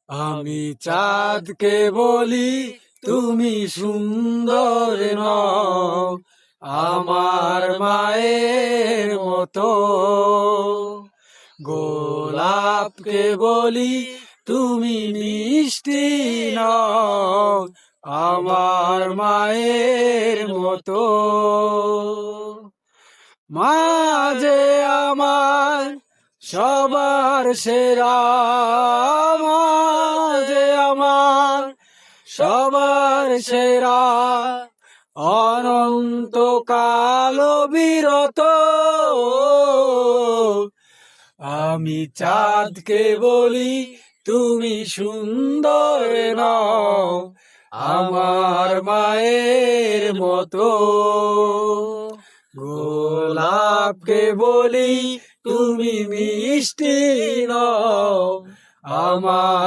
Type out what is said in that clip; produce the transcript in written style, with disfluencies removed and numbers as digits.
আমি চাঁদকে বলি তুমি সুন্দর নও আমার মায়ের মতো, গোলাপকে বলি তুমি মিষ্টি নও আমার মায়ের মতো। মা যে আমার সবার সেরা, মা যে আমার সবার সেরা, অনন্তকাল বিরত। আমি চাঁদকে বলি তুমি সুন্দর নও আমার মায়ের মতো, গোলাপকে বলি তুমি মিষ্টি নও আমার